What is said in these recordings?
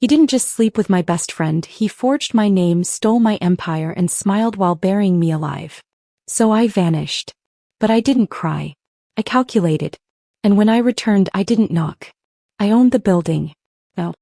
He didn't just sleep with my best friend, he forged my name, stole my empire, and smiled while burying me alive. So I vanished. But I didn't cry. I calculated. And when I returned, I didn't knock. I owned the building. Oh.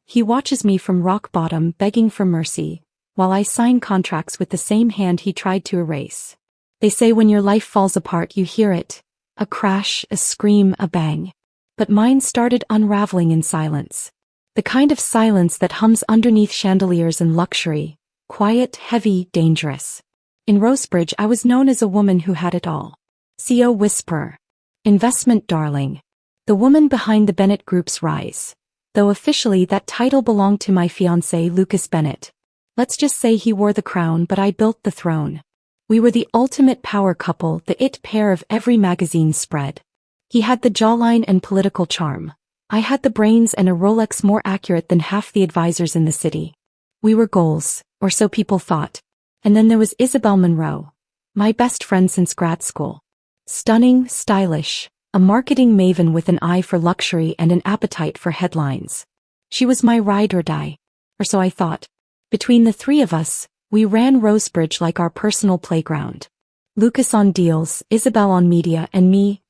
He watches me from rock bottom, begging for mercy, while I sign contracts with the same hand he tried to erase. They say when your life falls apart, you hear it. A crash, a scream, a bang. But mine started unraveling in silence. The kind of silence that hums underneath chandeliers and luxury. Quiet, heavy, dangerous. In Rosebridge, I was known as a woman who had it all. CEO whisperer. Investment darling. The woman behind the Bennett Group's rise. Though officially that title belonged to my fiancé, Lucas Bennett. Let's just say he wore the crown, but I built the throne. We were the ultimate power couple, the it pair of every magazine spread. He had the jawline and political charm. I had the brains and a Rolex more accurate than half the advisors in the city. We were goals, or so people thought. And then there was Isabel Monroe, my best friend since grad school. Stunning, stylish, a marketing maven with an eye for luxury and an appetite for headlines. She was my ride or die. Or so I thought. Between the three of us, we ran Rosebridge like our personal playground. Lucas on deals, Isabel on media, and me,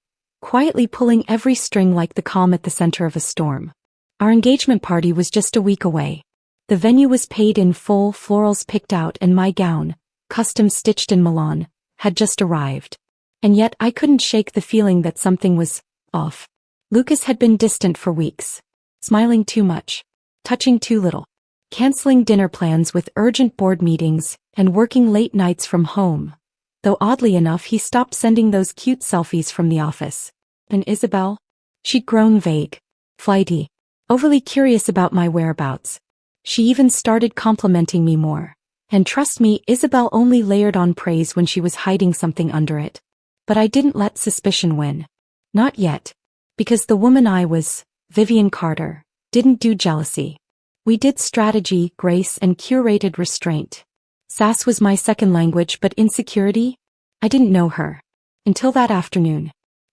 quietly pulling every string like the calm at the center of a storm. Our engagement party was just a week away. The venue was paid in full, florals picked out, and my gown, custom stitched in Milan, had just arrived. And yet I couldn't shake the feeling that something was off. Lucas had been distant for weeks. Smiling too much. Touching too little. Canceling dinner plans with urgent board meetings, and working late nights from home. Though oddly enough he stopped sending those cute selfies from the office. And Isabel? She'd grown vague. Flighty. Overly curious about my whereabouts. She even started complimenting me more. And trust me, Isabel only layered on praise when she was hiding something under it. But I didn't let suspicion win. Not yet. Because the woman I was, Vivian Carter, didn't do jealousy. We did strategy, grace, and curated restraint. Sass was my second language, but insecurity? I didn't know her. Until that afternoon.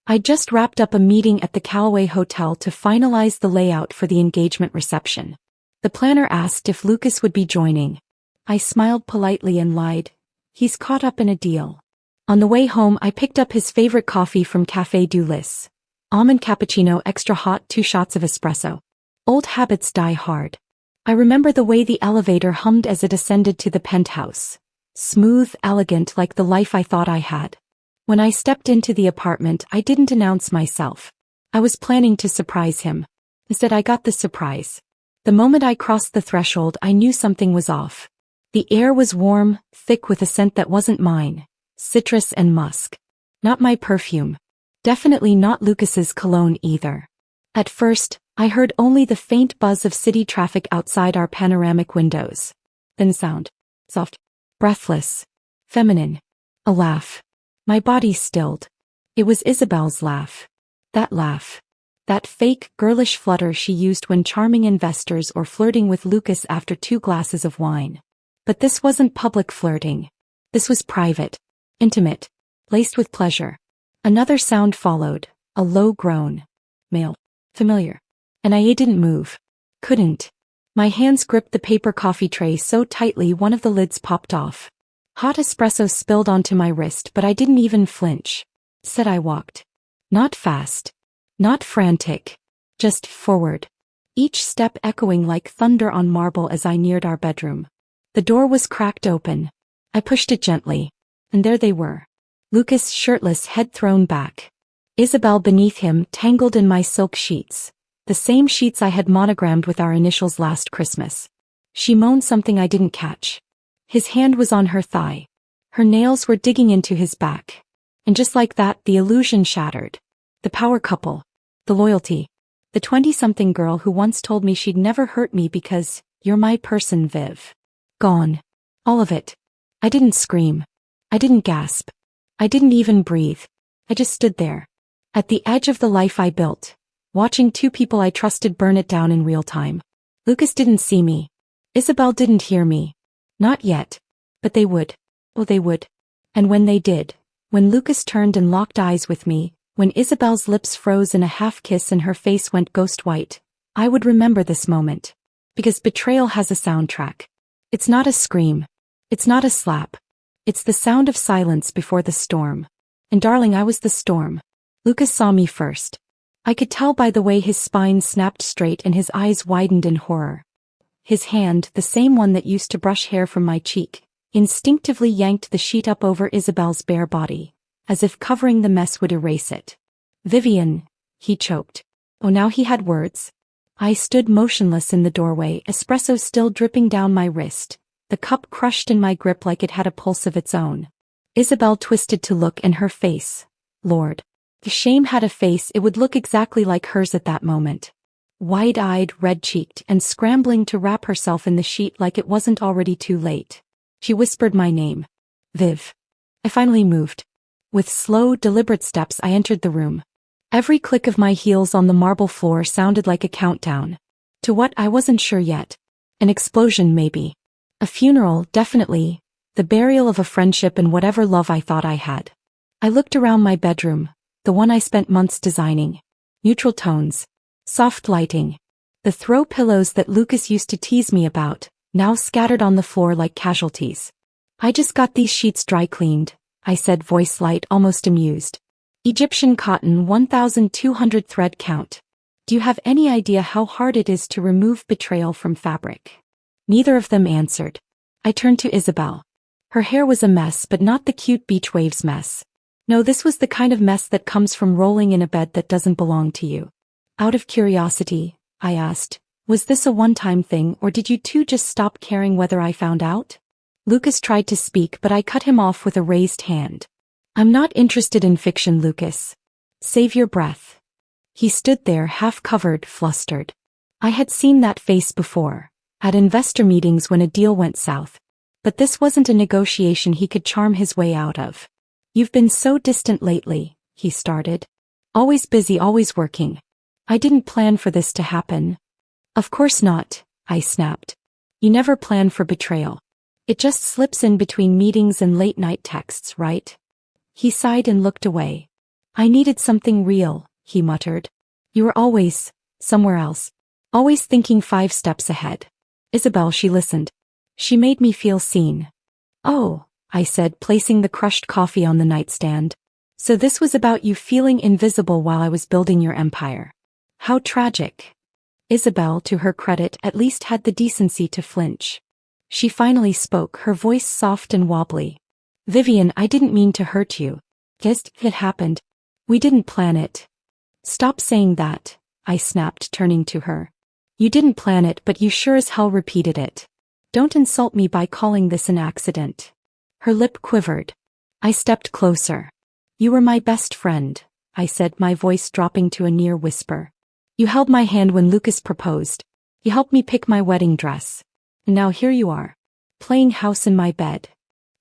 I'd just wrapped up a meeting at the Callaway Hotel to finalize the layout for the engagement reception. The planner asked if Lucas would be joining. I smiled politely and lied. He's caught up in a deal. On the way home, I picked up his favorite coffee from Café du Lys. Almond cappuccino, extra hot, 2 shots of espresso. Old habits die hard. I remember the way the elevator hummed as it ascended to the penthouse. Smooth, elegant, like the life I thought I had. When I stepped into the apartment, I didn't announce myself. I was planning to surprise him. Instead, I got the surprise. The moment I crossed the threshold, I knew something was off. The air was warm, thick with a scent that wasn't mine. Citrus and musk. Not my perfume. Definitely not Lucas's cologne either. At first, I heard only the faint buzz of city traffic outside our panoramic windows. Then sound. Soft. Breathless. Feminine. A laugh. My body stilled. It was Isabel's laugh. That laugh. That fake, girlish flutter she used when charming investors or flirting with Lucas after 2 glasses of wine. But this wasn't public flirting. This was private. Intimate. Laced with pleasure. Another sound followed. A low groan. Male. Familiar. And I didn't move. Couldn't. My hands gripped the paper coffee tray so tightly one of the lids popped off. Hot espresso spilled onto my wrist, but I didn't even flinch. Instead I walked. Not fast. Not frantic. Just forward. Each step echoing like thunder on marble as I neared our bedroom. The door was cracked open. I pushed it gently. And there they were. Lucas shirtless, head thrown back. Isabel beneath him, tangled in my silk sheets. The same sheets I had monogrammed with our initials last Christmas. She moaned something I didn't catch. His hand was on her thigh. Her nails were digging into his back. And just like that, the illusion shattered. The power couple. The loyalty. The 20-something girl who once told me she'd never hurt me because, "You're my person, Viv." Gone. All of it. I didn't scream. I didn't gasp. I didn't even breathe. I just stood there. At the edge of the life I built. Watching 2 people I trusted burn it down in real time. Lucas didn't see me. Isabel didn't hear me. Not yet. But they would. Oh, they would. And when they did, when Lucas turned and locked eyes with me, when Isabel's lips froze in a half kiss and her face went ghost white, I would remember this moment. Because betrayal has a soundtrack. It's not a scream. It's not a slap. It's the sound of silence before the storm. And darling, I was the storm. Lucas saw me first. I could tell by the way his spine snapped straight and his eyes widened in horror. His hand, the same one that used to brush hair from my cheek, instinctively yanked the sheet up over Isabel's bare body, as if covering the mess would erase it. Vivian, he choked. Oh, now he had words. I stood motionless in the doorway, espresso still dripping down my wrist, the cup crushed in my grip like it had a pulse of its own. Isabel twisted to look, and her face, Lord. If shame had a face, it would look exactly like hers at that moment. Wide-eyed, red-cheeked, and scrambling to wrap herself in the sheet like it wasn't already too late. She whispered my name. Viv. I finally moved. With slow, deliberate steps I entered the room. Every click of my heels on the marble floor sounded like a countdown. To what, I wasn't sure yet. An explosion, maybe. A funeral, definitely. The burial of a friendship and whatever love I thought I had. I looked around my bedroom, the one I spent months designing. Neutral tones. Soft lighting. The throw pillows that Lucas used to tease me about, now scattered on the floor like casualties. I just got these sheets dry cleaned, I said, voice light, almost amused. Egyptian cotton, 1,200 thread count. Do you have any idea how hard it is to remove betrayal from fabric? Neither of them answered. I turned to Isabel. Her hair was a mess, but not the cute beach waves mess. No, this was the kind of mess that comes from rolling in a bed that doesn't belong to you. Out of curiosity, I asked, was this a one-time thing, or did you two just stop caring whether I found out? Lucas tried to speak, but I cut him off with a raised hand. I'm not interested in fiction, Lucas. Save your breath. He stood there, half-covered, flustered. I had seen that face before, at investor meetings when a deal went south. But this wasn't a negotiation he could charm his way out of. You've been so distant lately, he started. Always busy, always working. I didn't plan for this to happen. Of course not, I snapped. You never plan for betrayal. It just slips in between meetings and late-night texts, right? He sighed and looked away. I needed something real, he muttered. You were always somewhere else. Always thinking 5 steps ahead. Isabel, she listened. She made me feel seen. Oh, I said, placing the crushed coffee on the nightstand. So this was about you feeling invisible while I was building your empire. How tragic. Isabel, to her credit, at least had the decency to flinch. She finally spoke, her voice soft and wobbly. Vivian, I didn't mean to hurt you. Just, it happened. We didn't plan it. Stop saying that, I snapped, turning to her. You didn't plan it, but you sure as hell repeated it. Don't insult me by calling this an accident. Her lip quivered. I stepped closer. You were my best friend, I said, my voice dropping to a near whisper. You held my hand when Lucas proposed. You helped me pick my wedding dress. And now here you are, playing house in my bed.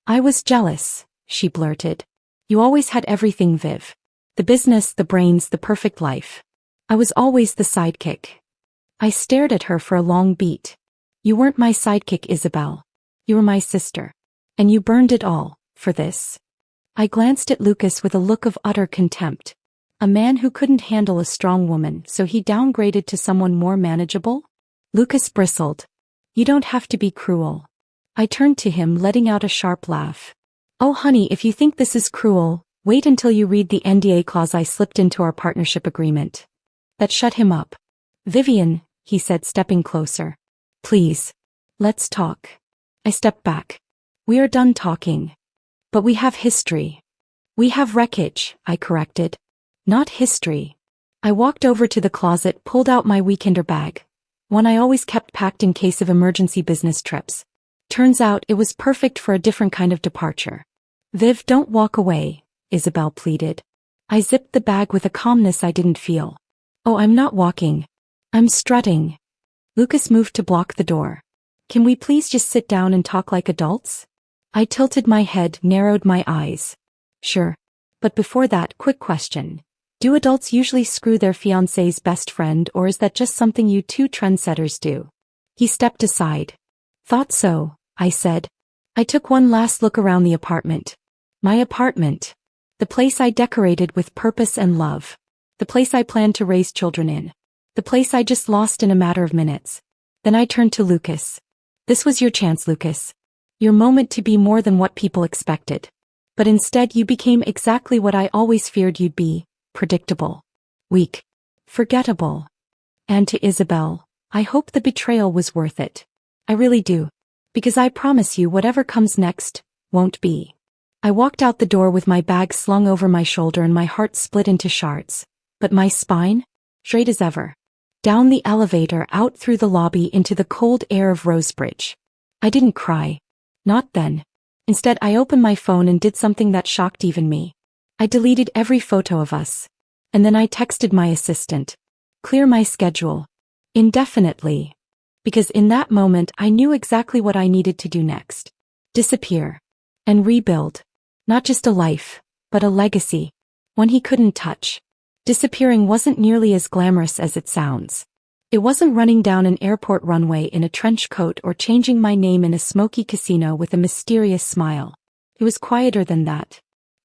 I was jealous, she blurted. You always had everything, Viv. The business, the brains, the perfect life. I was always the sidekick. I stared at her for a long beat. You weren't my sidekick, Isabel. You were my sister. And you burned it all, for this. I glanced at Lucas with a look of utter contempt. A man who couldn't handle a strong woman, so he downgraded to someone more manageable? Lucas bristled. You don't have to be cruel. I turned to him, letting out a sharp laugh. Oh honey, if you think this is cruel, wait until you read the NDA clause I slipped into our partnership agreement. That shut him up. Vivian, he said, stepping closer. Please. Let's talk. I stepped back. We are done talking. But we have history. We have wreckage, I corrected. Not history. I walked over to the closet, pulled out my weekender bag. One I always kept packed in case of emergency business trips. Turns out it was perfect for a different kind of departure. Viv, don't walk away, Isabel pleaded. I zipped the bag with a calmness I didn't feel. Oh, I'm not walking. I'm strutting. Lucas moved to block the door. Can we please just sit down and talk like adults? I tilted my head, narrowed my eyes. Sure. But before that, quick question. Do adults usually screw their fiancé's best friend, or is that just something you two trendsetters do? He stepped aside. Thought so, I said. I took one last look around the apartment. My apartment. The place I decorated with purpose and love. The place I planned to raise children in. The place I just lost in a matter of minutes. Then I turned to Lucas. This was your chance, Lucas. Your moment to be more than what people expected. But instead you became exactly what I always feared you'd be, predictable. Weak. Forgettable. And to Isabel, I hope the betrayal was worth it. I really do. Because I promise you whatever comes next, won't be. I walked out the door with my bag slung over my shoulder and my heart split into shards. But my spine? Straight as ever. Down the elevator, out through the lobby into the cold air of Rosebridge. I didn't cry. Not then. Instead, I opened my phone and did something that shocked even me. I deleted every photo of us. And then I texted my assistant. Clear my schedule. Indefinitely. Because in that moment I knew exactly what I needed to do next. Disappear. And rebuild. Not just a life, but a legacy. One he couldn't touch. Disappearing wasn't nearly as glamorous as it sounds. It wasn't running down an airport runway in a trench coat or changing my name in a smoky casino with a mysterious smile. It was quieter than that.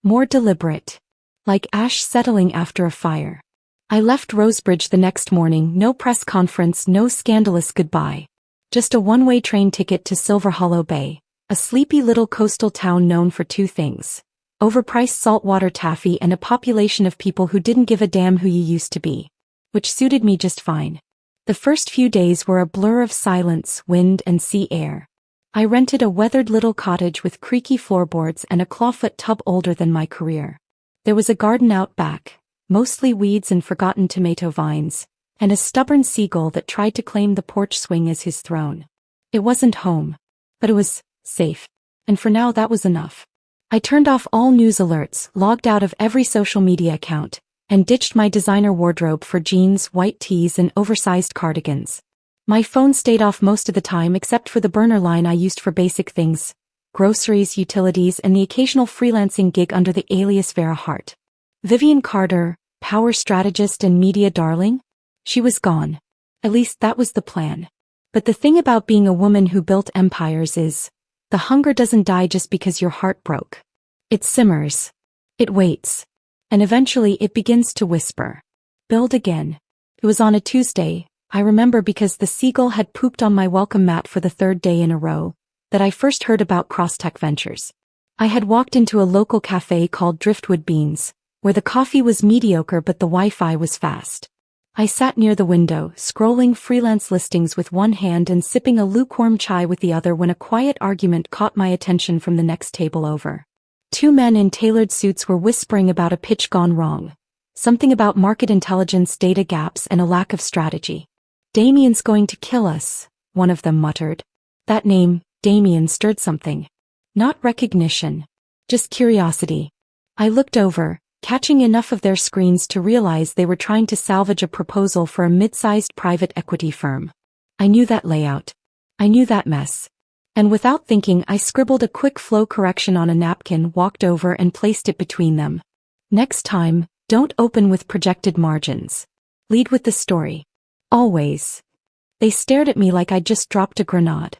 More deliberate. Like ash settling after a fire. I left Rosebridge the next morning, no press conference, no scandalous goodbye. Just a one-way train ticket to Silver Hollow Bay, a sleepy little coastal town known for two things: overpriced saltwater taffy and a population of people who didn't give a damn who you used to be. Which suited me just fine. The first few days were a blur of silence, wind, and sea air. I rented a weathered little cottage with creaky floorboards and a clawfoot tub older than my career. There was a garden out back, mostly weeds and forgotten tomato vines, and a stubborn seagull that tried to claim the porch swing as his throne. It wasn't home. But it was safe. And for now that was enough. I turned off all news alerts, logged out of every social media account, and ditched my designer wardrobe for jeans, white tees, and oversized cardigans. My phone stayed off most of the time except for the burner line I used for basic things: groceries, utilities, and the occasional freelancing gig under the alias Vera Hart. Vivian Carter, power strategist and media darling? She was gone. At least that was the plan. But the thing about being a woman who built empires is, the hunger doesn't die just because your heart broke. It simmers. It waits. And eventually it begins to whisper. Build again. It was on a Tuesday, I remember, because the seagull had pooped on my welcome mat for the third day in a row, that I first heard about Crosstech Ventures. I had walked into a local cafe called Driftwood Beans, where the coffee was mediocre but the Wi-Fi was fast. I sat near the window, scrolling freelance listings with one hand and sipping a lukewarm chai with the other when a quiet argument caught my attention from the next table over. Two men in tailored suits were whispering about a pitch gone wrong. Something about market intelligence, data gaps, and a lack of strategy. Damien's going to kill us, one of them muttered. That name, Damien, stirred something. Not recognition. Just curiosity. I looked over, catching enough of their screens to realize they were trying to salvage a proposal for a mid-sized private equity firm. I knew that layout. I knew that mess. And without thinking, I scribbled a quick flow correction on a napkin, walked over and placed it between them. Next time, don't open with projected margins. Lead with the story. Always. They stared at me like I'd just dropped a grenade.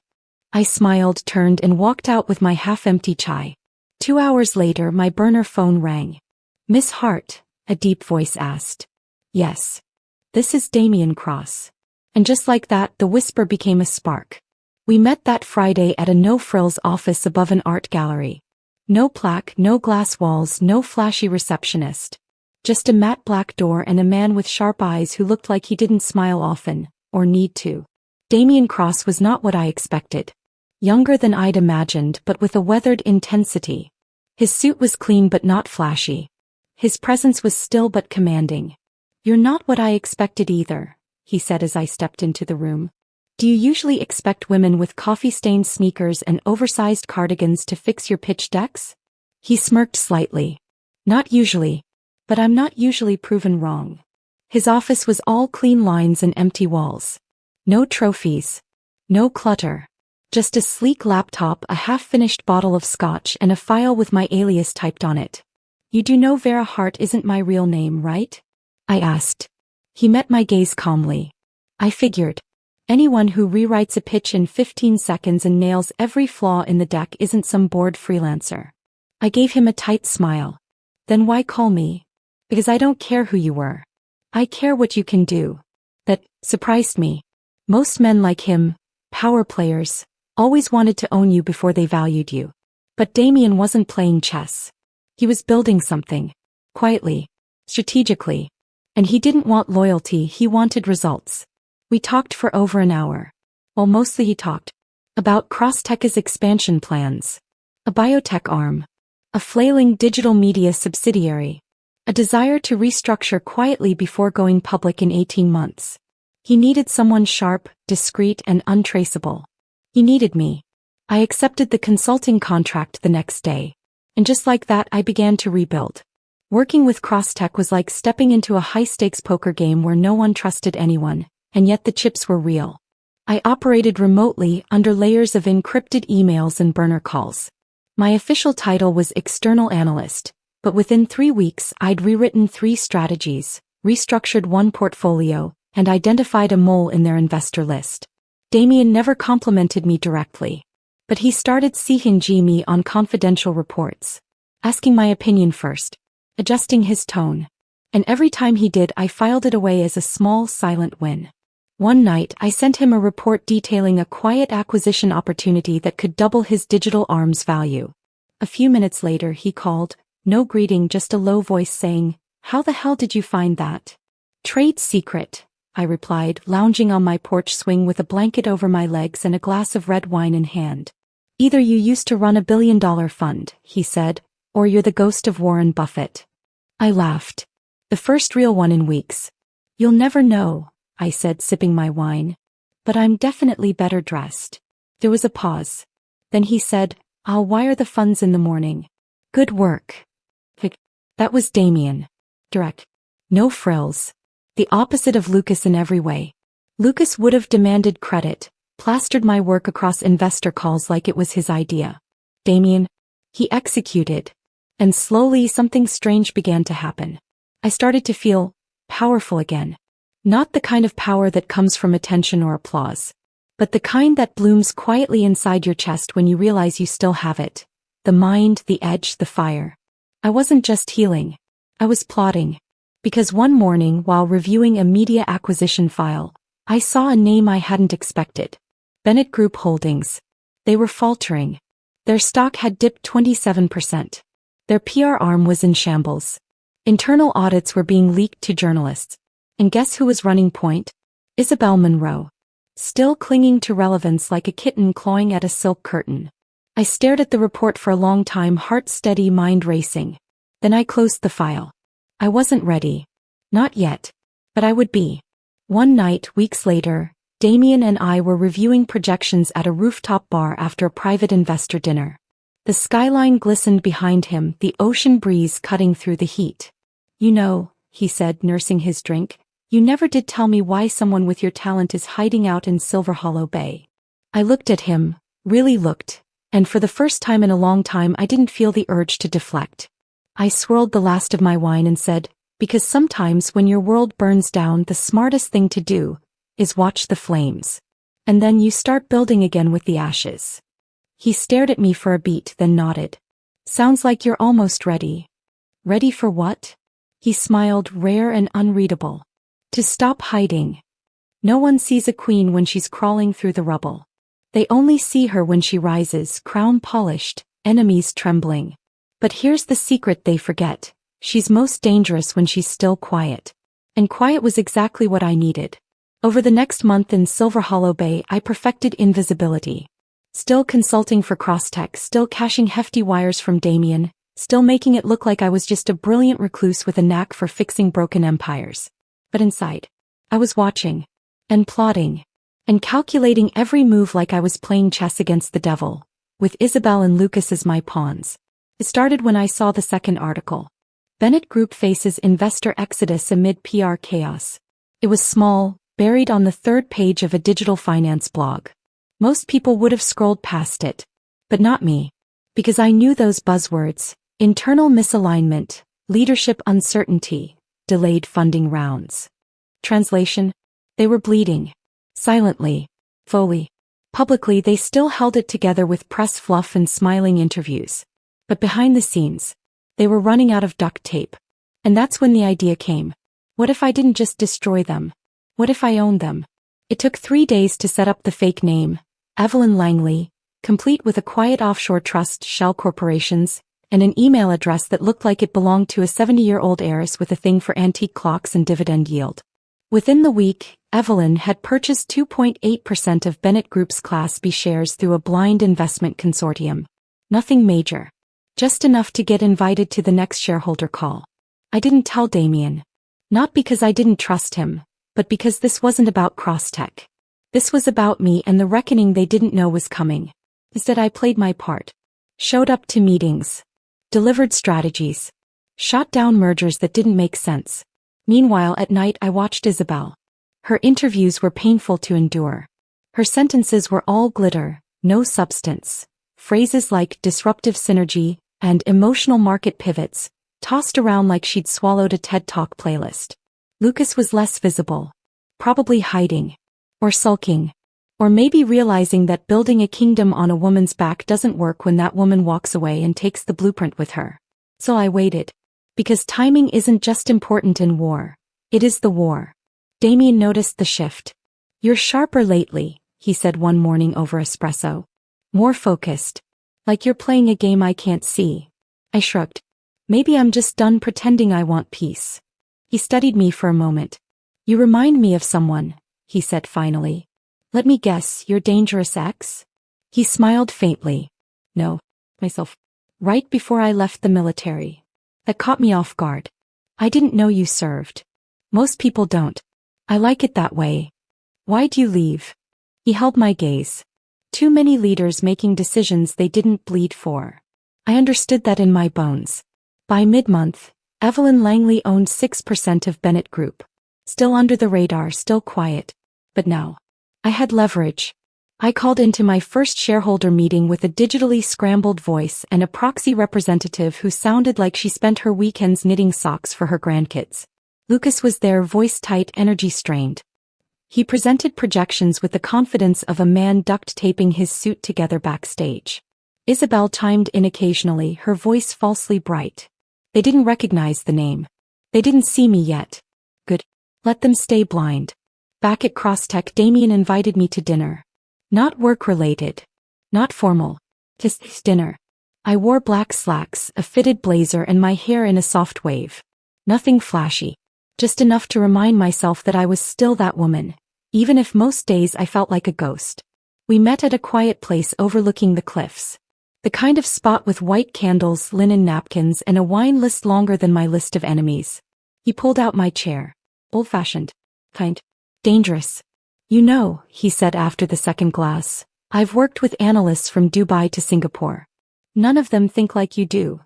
I smiled, turned, and walked out with my half-empty chai. 2 hours later, my burner phone rang. Miss Hart, a deep voice asked. Yes. This is Damien Cross. And just like that, the whisper became a spark. We met that Friday at a no-frills office above an art gallery. No plaque, no glass walls, no flashy receptionist. Just a matte black door and a man with sharp eyes who looked like he didn't smile often, or need to. Damien Cross was not what I expected. Younger than I'd imagined, but with a weathered intensity. His suit was clean but not flashy. His presence was still but commanding. You're not what I expected either, he said as I stepped into the room. Do you usually expect women with coffee-stained sneakers and oversized cardigans to fix your pitch decks? He smirked slightly. Not usually. But I'm not usually proven wrong. His office was all clean lines and empty walls. No trophies. No clutter. Just a sleek laptop, a half-finished bottle of scotch, and a file with my alias typed on it. You do know Vera Hart isn't my real name, right? I asked. He met my gaze calmly. I figured. Anyone who rewrites a pitch in 15 seconds and nails every flaw in the deck isn't some bored freelancer. I gave him a tight smile. Then why call me? Because I don't care who you were. I care what you can do. That surprised me. Most men like him, power players, always wanted to own you before they valued you. But Damien wasn't playing chess. He was building something. Quietly. Strategically. And he didn't want loyalty, he wanted results. We talked for over an hour. Well, mostly he talked. About Crosstech's expansion plans. A biotech arm. A flailing digital media subsidiary. A desire to restructure quietly before going public in 18 months. He needed someone sharp, discreet, and untraceable. He needed me. I accepted the consulting contract the next day. And just like that, I began to rebuild. Working with Crosstech was like stepping into a high-stakes poker game where no one trusted anyone, and yet the chips were real. I operated remotely under layers of encrypted emails and burner calls. My official title was external analyst, but within 3 weeks I'd rewritten 3 strategies, restructured 1 portfolio, and identified a mole in their investor list. Damien never complimented me directly. But he started seeing me on confidential reports. Asking my opinion first. Adjusting his tone. And every time he did, I filed it away as a small, silent win. One night, I sent him a report detailing a quiet acquisition opportunity that could double his digital arm's value. A few minutes later, he called, no greeting, just a low voice saying, "How the hell did you find that?" "Trade secret," I replied, lounging on my porch swing with a blanket over my legs and a glass of red wine in hand. "Either you used to run $1 billion fund," he said, "or you're the ghost of Warren Buffett." I laughed. "The first real one in weeks." "You'll never know," I said, sipping my wine. "But I'm definitely better dressed." There was a pause. Then he said, "I'll wire the funds in the morning." "Good work." That was Damien. Direct. No frills. The opposite of Lucas in every way. Lucas would have demanded credit, plastered my work across investor calls like it was his idea. Damien, he executed. And slowly something strange began to happen. I started to feel powerful again. Not the kind of power that comes from attention or applause, but the kind that blooms quietly inside your chest when you realize you still have it. The mind, the edge, the fire. I wasn't just healing. I was plotting. Because one morning while reviewing a media acquisition file, I saw a name I hadn't expected. Bennett Group Holdings. They were faltering. Their stock had dipped 27%. Their PR arm was in shambles. Internal audits were being leaked to journalists. And guess who was running point? Isabel Monroe. Still clinging to relevance like a kitten clawing at a silk curtain. I stared at the report for a long time, heart steady, mind racing. Then I closed the file. I wasn't ready. Not yet. But I would be. One night, weeks later, Damien and I were reviewing projections at a rooftop bar after a private investor dinner. The skyline glistened behind him, the ocean breeze cutting through the heat. "You know," he said, nursing his drink, "you never did tell me why someone with your talent is hiding out in Silver Hollow Bay." I looked at him, really looked, and for the first time in a long time I didn't feel the urge to deflect. I swirled the last of my wine and said, "Because sometimes when your world burns down, the smartest thing to do is watch the flames. And then you start building again with the ashes." He stared at me for a beat, then nodded. "Sounds like you're almost ready." "Ready for what?" He smiled, rare and unreadable. "To stop hiding. No one sees a queen when she's crawling through the rubble. They only see her when she rises, crown polished, enemies trembling. But here's the secret they forget. She's most dangerous when she's still quiet." And quiet was exactly what I needed. Over the next month in Silver Hollow Bay, I perfected invisibility. Still consulting for Crosstech, still cashing hefty wires from Damien, still making it look like I was just a brilliant recluse with a knack for fixing broken empires. But inside, I was watching, and plotting, and calculating every move like I was playing chess against the devil, with Isabel and Lucas as my pawns. It started when I saw the second article. Bennett Group faces investor exodus amid PR chaos. It was small, buried on the third page of a digital finance blog. Most people would have scrolled past it. But not me. Because I knew those buzzwords: internal misalignment, leadership uncertainty, delayed funding rounds. Translation: they were bleeding. Silently. Fully. Publicly they still held it together with press fluff and smiling interviews. But behind the scenes, they were running out of duct tape. And that's when the idea came. What if I didn't just destroy them? What if I owned them? It took 3 days to set up the fake name, Evelyn Langley, complete with a quiet offshore trust shell corporations, and an email address that looked like it belonged to a 70-year-old heiress with a thing for antique clocks and dividend yield. Within the week, Evelyn had purchased 2.8% of Bennett Group's Class B shares through a blind investment consortium. Nothing major. Just enough to get invited to the next shareholder call. I didn't tell Damien. Not because I didn't trust him, but because this wasn't about Crosstech. This was about me and the reckoning they didn't know was coming. Instead, I played my part. Showed up to meetings. Delivered strategies. Shot down mergers that didn't make sense. Meanwhile, at night I watched Isabel. Her interviews were painful to endure. Her sentences were all glitter, no substance. Phrases like disruptive synergy and emotional market pivots, tossed around like she'd swallowed a TED Talk playlist. Lucas was less visible. Probably hiding. Or sulking. Or maybe realizing that building a kingdom on a woman's back doesn't work when that woman walks away and takes the blueprint with her. So I waited. Because timing isn't just important in war. It is the war. Damien noticed the shift. "You're sharper lately," he said one morning over espresso. "More focused. Like you're playing a game I can't see." I shrugged. "Maybe I'm just done pretending I want peace." He studied me for a moment. "You remind me of someone," he said finally. "Let me guess, your dangerous ex?" He smiled faintly. "No, myself. Right before I left the military. That caught me off guard. I didn't know you served. Most people don't. I like it that way. Why'd you leave?" He held my gaze. Too many leaders making decisions they didn't bleed for. I understood that in my bones. By mid-month, Evelyn Langley owned 6% of Bennett Group. Still under the radar, still quiet. But now, I had leverage. I called into my first shareholder meeting with a digitally scrambled voice and a proxy representative who sounded like she spent her weekends knitting socks for her grandkids. Lucas was there, voice tight, energy strained. He presented projections with the confidence of a man duct taping his suit together backstage. Isabel chimed in occasionally, her voice falsely bright. They didn't recognize the name. They didn't see me yet. Good. Let them stay blind. Back at Crosstech, Damien invited me to dinner. Not work-related. Not formal. Just dinner. I wore black slacks, a fitted blazer, and my hair in a soft wave. Nothing flashy. Just enough to remind myself that I was still that woman, even if most days I felt like a ghost. We met at a quiet place overlooking the cliffs. The kind of spot with white candles, linen napkins, and a wine list longer than my list of enemies. He pulled out my chair. Old-fashioned. Kind. Dangerous. "You know," he said after the second glass, "I've worked with analysts from Dubai to Singapore. None of them think like you do."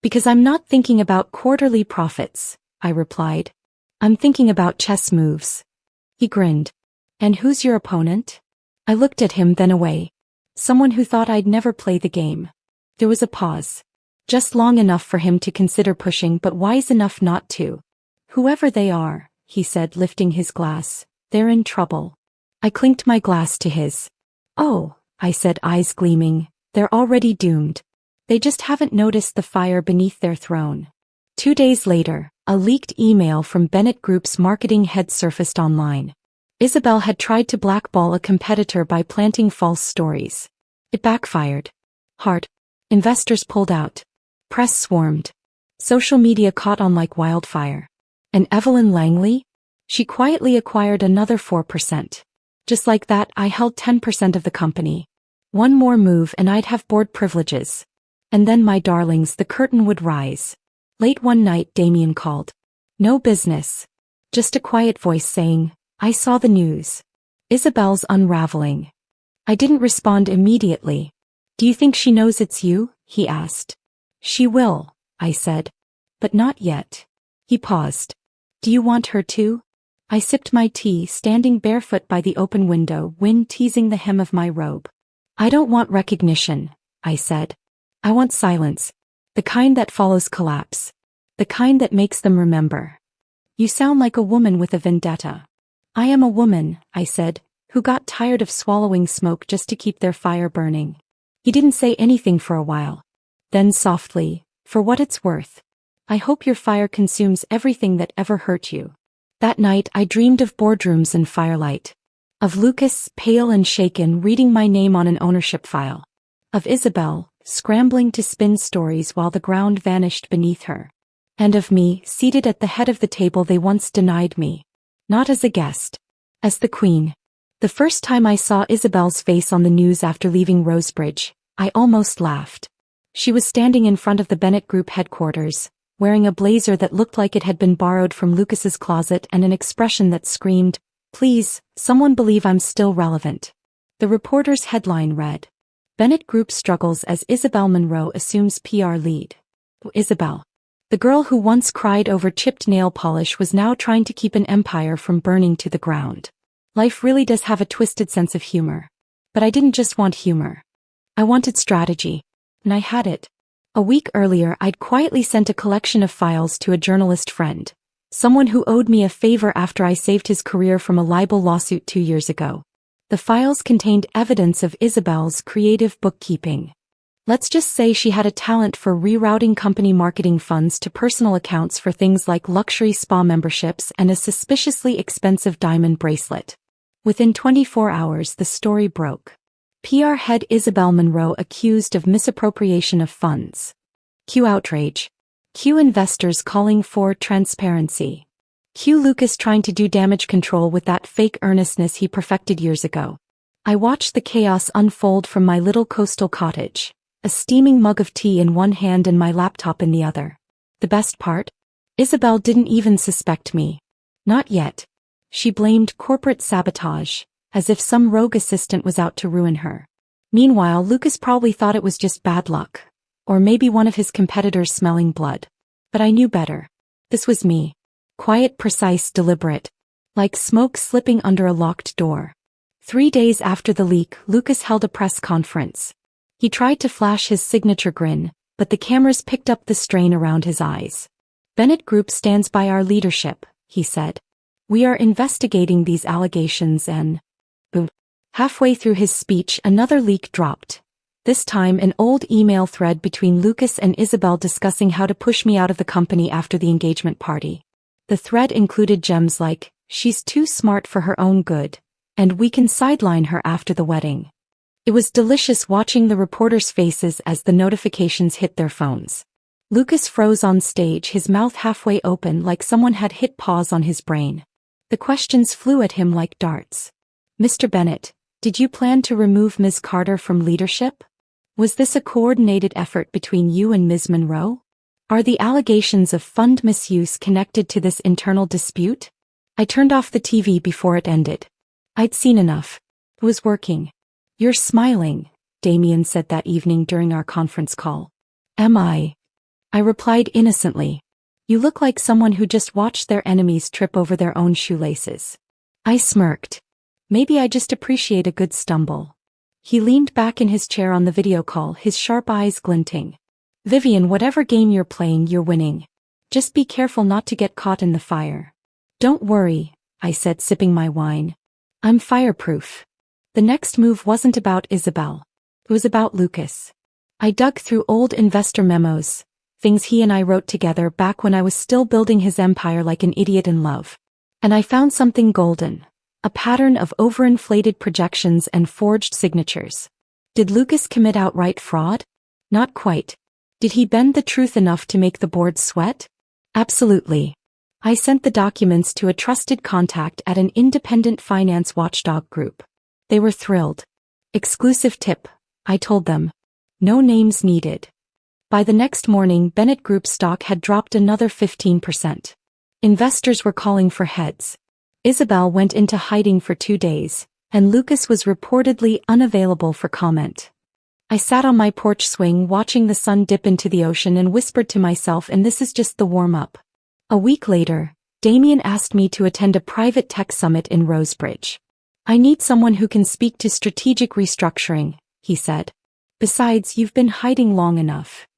"Because I'm not thinking about quarterly profits," I replied. "I'm thinking about chess moves." He grinned. "And who's your opponent?" I looked at him, then away. Someone who thought I'd never play the game. There was a pause. Just long enough for him to consider pushing, but wise enough not to. "Whoever they are," he said, lifting his glass, "they're in trouble." I clinked my glass to his. "Oh," I said, eyes gleaming, "they're already doomed. They just haven't noticed the fire beneath their throne." 2 days later, a leaked email from Bennett Group's marketing head surfaced online. Isabel had tried to blackball a competitor by planting false stories. It backfired. Hard. Investors pulled out. Press swarmed. Social media caught on like wildfire. And Evelyn Langley? She quietly acquired another 4%. Just like that, I held 10% of the company. One more move and I'd have board privileges. And then, my darlings, the curtain would rise. Late one night, Damien called. No business. Just a quiet voice saying, "I saw the news. Isabel's unraveling." I didn't respond immediately. "Do you think she knows it's you?" he asked. "She will," I said. "But not yet." He paused. "Do you want her to?" I sipped my tea, standing barefoot by the open window, wind teasing the hem of my robe. "I don't want recognition," I said. "I want silence. The kind that follows collapse. The kind that makes them remember." "You sound like a woman with a vendetta." "I am a woman," I said, "who got tired of swallowing smoke just to keep their fire burning." He didn't say anything for a while. Then softly, "For what it's worth, I hope your fire consumes everything that ever hurt you." That night I dreamed of boardrooms and firelight. Of Lucas, pale and shaken, reading my name on an ownership file. Of Isabel, scrambling to spin stories while the ground vanished beneath her. And of me, seated at the head of the table they once denied me. Not as a guest. As the queen. The first time I saw Isabel's face on the news after leaving Rosebridge, I almost laughed. She was standing in front of the Bennett Group headquarters, wearing a blazer that looked like it had been borrowed from Lucas's closet and an expression that screamed, "Please, someone believe I'm still relevant." The reporter's headline read, "Bennett Group struggles as Isabel Monroe assumes PR lead." Isabel. The girl who once cried over chipped nail polish was now trying to keep an empire from burning to the ground. Life really does have a twisted sense of humor. But I didn't just want humor. I wanted strategy. And I had it. A week earlier I'd quietly sent a collection of files to a journalist friend. Someone who owed me a favor after I saved his career from a libel lawsuit 2 years ago. The files contained evidence of Isabel's creative bookkeeping. Let's just say she had a talent for rerouting company marketing funds to personal accounts for things like luxury spa memberships and a suspiciously expensive diamond bracelet. Within 24 hours the story broke. PR head Isabel Monroe accused of misappropriation of funds. Cue outrage. Cue investors calling for transparency. Cue Lucas trying to do damage control with that fake earnestness he perfected years ago. I watched the chaos unfold from my little coastal cottage, a steaming mug of tea in one hand and my laptop in the other. The best part? Isabel didn't even suspect me. Not yet. She blamed corporate sabotage, as if some rogue assistant was out to ruin her. Meanwhile, Lucas probably thought it was just bad luck. Or maybe one of his competitors smelling blood. But I knew better. This was me. Quiet, precise, deliberate. Like smoke slipping under a locked door. 3 days after the leak, Lucas held a press conference. He tried to flash his signature grin, but the cameras picked up the strain around his eyes. "Bennett Group stands by our leadership," he said. "We are investigating these allegations and..." Boom. Halfway through his speech, another leak dropped. This time an old email thread between Lucas and Isabel discussing how to push me out of the company after the engagement party. The thread included gems like, "She's too smart for her own good," and "We can sideline her after the wedding." It was delicious watching the reporters' faces as the notifications hit their phones. Lucas froze on stage, his mouth halfway open like someone had hit pause on his brain. The questions flew at him like darts. "Mr. Bennett, did you plan to remove Ms. Carter from leadership? Was this a coordinated effort between you and Ms. Monroe? Are the allegations of fund misuse connected to this internal dispute?" I turned off the TV before it ended. I'd seen enough. It was working. "You're smiling," Damien said that evening during our conference call. "Am I?" I replied innocently. "You look like someone who just watched their enemies trip over their own shoelaces." I smirked. Maybe I just appreciate a good stumble. He leaned back in his chair on the video call, his sharp eyes glinting. "Vivian, whatever game you're playing, you're winning. Just be careful not to get caught in the fire." "Don't worry," I said, sipping my wine. "I'm fireproof." The next move wasn't about Isabel. It was about Lucas. I dug through old investor memos, things he and I wrote together back when I was still building his empire like an idiot in love. And I found something golden. A pattern of overinflated projections and forged signatures. Did Lucas commit outright fraud? Not quite. Did he bend the truth enough to make the board sweat? Absolutely. I sent the documents to a trusted contact at an independent finance watchdog group. They were thrilled. "Exclusive tip," I told them. "No names needed." By the next morning, Bennett Group stock had dropped another 15%. Investors were calling for heads. Isabel went into hiding for 2 days, and Lucas was reportedly unavailable for comment. I sat on my porch swing watching the sun dip into the ocean and whispered to myself, and this is just the warm-up. A week later, Damien asked me to attend a private tech summit in Rosebridge. "I need someone who can speak to strategic restructuring," he said. "Besides, you've been hiding long enough."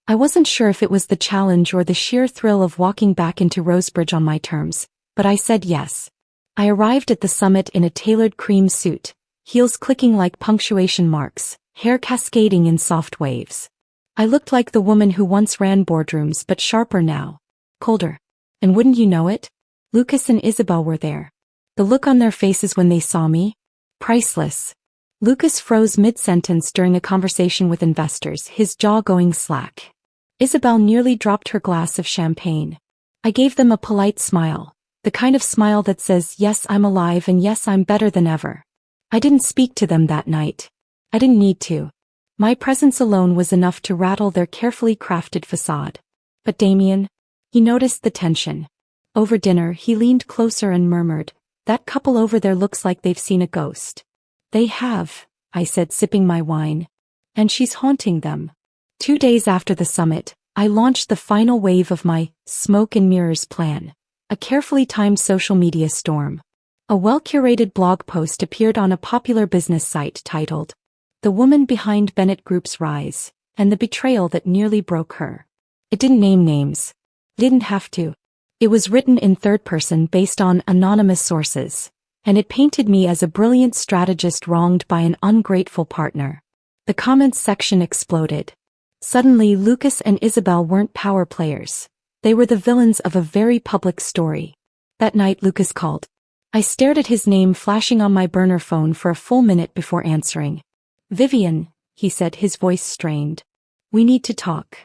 I wasn't sure if it was the challenge or the sheer thrill of walking back into Rosebridge on my terms, but I said yes. I arrived at the summit in a tailored cream suit, heels clicking like punctuation marks, hair cascading in soft waves. I looked like the woman who once ran boardrooms, but sharper now. Colder. And wouldn't you know it? Lucas and Isabel were there. The look on their faces when they saw me? Priceless. Lucas froze mid-sentence during a conversation with investors, his jaw going slack. Isabel nearly dropped her glass of champagne. I gave them a polite smile, the kind of smile that says, yes, I'm alive and yes, I'm better than ever. I didn't speak to them that night. I didn't need to. My presence alone was enough to rattle their carefully crafted facade. But Damien? He noticed the tension. Over dinner, he leaned closer and murmured, "That couple over there looks like they've seen a ghost." "They have," I said, sipping my wine. "And she's haunting them." 2 days after the summit, I launched the final wave of my smoke and mirrors plan, a carefully timed social media storm. A well-curated blog post appeared on a popular business site titled, "The Woman Behind Bennett Group's Rise, and the Betrayal That Nearly Broke Her." It didn't name names. Didn't have to. It was written in third person based on anonymous sources, and it painted me as a brilliant strategist wronged by an ungrateful partner. The comments section exploded. Suddenly, Lucas and Isabel weren't power players. They were the villains of a very public story. That night, Lucas called. I stared at his name flashing on my burner phone for a full minute before answering. "Vivian," he said, his voice strained. "We need to talk."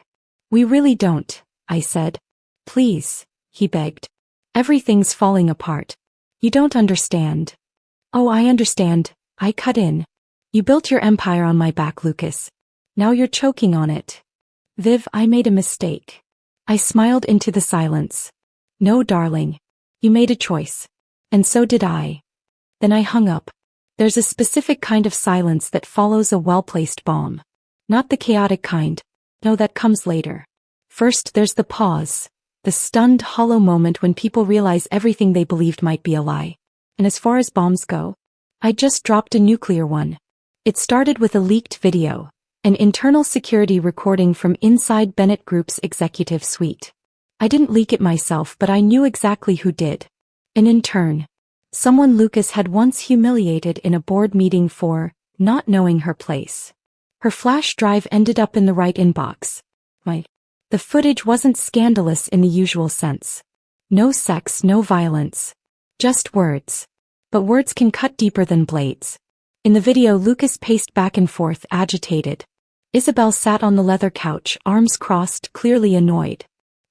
"We really don't," I said. "Please," he begged. "Everything's falling apart. You don't understand." "Oh, I understand," I cut in. "You built your empire on my back, Lucas. Now you're choking on it." "Viv, I made a mistake." I smiled into the silence. "No, darling. You made a choice. And so did I." Then I hung up. There's a specific kind of silence that follows a well-placed bomb. Not the chaotic kind. No, that comes later. First, there's the pause. The stunned, hollow moment when people realize everything they believed might be a lie. And as far as bombs go, I just dropped a nuclear one. It started with a leaked video, an internal security recording from inside Bennett Group's executive suite. I didn't leak it myself, but I knew exactly who did. An intern. Someone Lucas had once humiliated in a board meeting for not knowing her place. Her flash drive ended up in the right inbox. The footage wasn't scandalous in the usual sense. No sex, no violence. Just words. But words can cut deeper than blades. In the video, Lucas paced back and forth, agitated. Isabel sat on the leather couch, arms crossed, clearly annoyed.